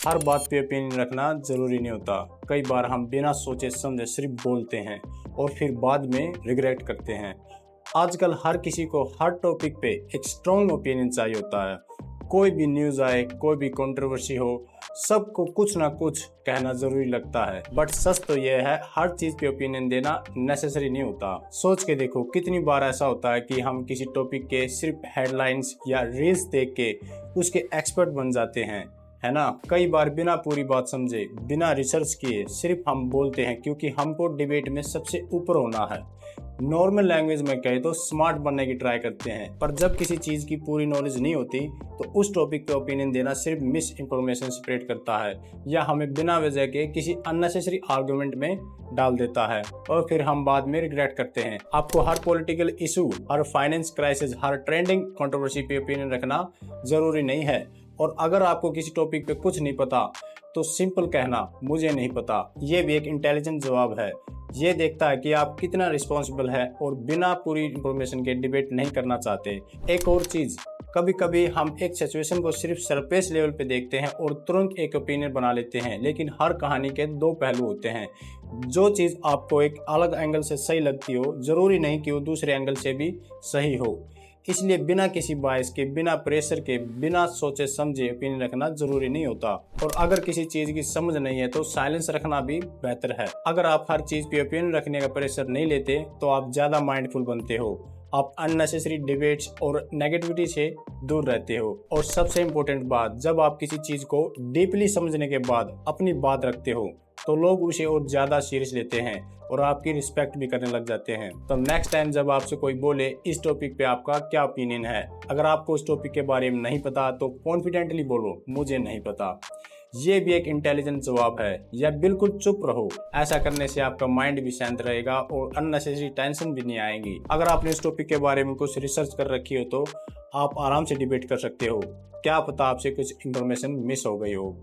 हर बात पे ओपिनियन रखना ज़रूरी नहीं होता। कई बार हम बिना सोचे समझे सिर्फ बोलते हैं और फिर बाद में रिग्रेट करते हैं। आजकल हर किसी को हर टॉपिक पे एक स्ट्रॉन्ग ओपिनियन चाहिए होता है। कोई भी न्यूज़ आए, कोई भी कंट्रोवर्सी हो, सबको कुछ ना कुछ कहना ज़रूरी लगता है। बट सच तो यह है, हर चीज़ पे ओपिनियन देना नेसेसरी नहीं होता। सोच के देखो, कितनी बार ऐसा होता है कि हम किसी टॉपिक के सिर्फ हेडलाइंस या रील्स देख के उसके एक्सपर्ट बन जाते हैं, है ना। कई बार बिना पूरी बात समझे, बिना रिसर्च किए सिर्फ हम बोलते हैं क्योंकि हमको डिबेट में सबसे ऊपर होना है। नॉर्मल लैंग्वेज में कहे तो स्मार्ट बनने की ट्राई करते हैं, पर जब किसी चीज़ की पूरी नॉलेज नहीं होती तो उस टॉपिक पे ओपिनियन देना सिर्फ मिस इन्फॉर्मेशन स्प्रेड करता है या हमें बिना वजह के किसी अननेसेसरी आर्गुमेंट में डाल देता है और फिर हम बाद में रिग्रेट करते हैं। आपको हर पॉलिटिकल इशू, हर फाइनेंस क्राइसिस, हर ट्रेंडिंग कंट्रोवर्सी पे ओपिनियन रखना ज़रूरी नहीं है। और अगर आपको किसी टॉपिक पे कुछ नहीं पता तो सिंपल कहना मुझे नहीं पता, ये भी एक इंटेलिजेंट जवाब है। ये देखता है कि आप कितना रिस्पॉन्सिबल है और बिना पूरी इंफॉर्मेशन के डिबेट नहीं करना चाहते। एक और चीज़, कभी कभी हम एक सिचुएशन को सिर्फ सरफेस लेवल पे देखते हैं और तुरंत एक ओपिनियन बना लेते हैं, लेकिन हर कहानी के दो पहलू होते हैं। जो चीज़ आपको एक अलग एंगल से सही लगती हो, ज़रूरी नहीं कि वो दूसरे एंगल से भी सही हो। इसलिए बिना किसी बायस के, बिना प्रेशर के, बिना सोचे समझे ओपिनियन रखना जरूरी नहीं होता। और अगर किसी चीज़ की समझ नहीं है तो साइलेंस रखना भी बेहतर है। अगर आप हर चीज़ पे ओपिनियन रखने का प्रेशर नहीं लेते तो आप ज़्यादा माइंडफुल बनते हो, आप अननेसेसरी डिबेट्स और नेगेटिविटी से दूर रहते हो। और सबसे इम्पोर्टेंट बात, जब आप किसी चीज़ को डीपली समझने के बाद अपनी बात रखते हो तो लोग उसे और ज़्यादा सीरियस लेते हैं और आपकी रिस्पेक्ट भी करने लग जाते हैं। तो नेक्स्ट टाइम जब आपसे कोई बोले इस टॉपिक पे आपका क्या ओपिनियन है, अगर आपको उस टॉपिक के बारे में नहीं पता तो कॉन्फिडेंटली बोलो मुझे नहीं पता। ये भी एक इंटेलिजेंट जवाब है। या बिल्कुल चुप रहो। ऐसा करने से आपका माइंड भी शांत रहेगा और अननेसेसरी टेंशन भी नहीं आएगी। अगर आपने इस टॉपिक के बारे में कुछ रिसर्च कर रखी हो तो आप आराम से डिबेट कर सकते हो। क्या पता आपसे कुछ इन्फॉर्मेशन मिस हो गई हो।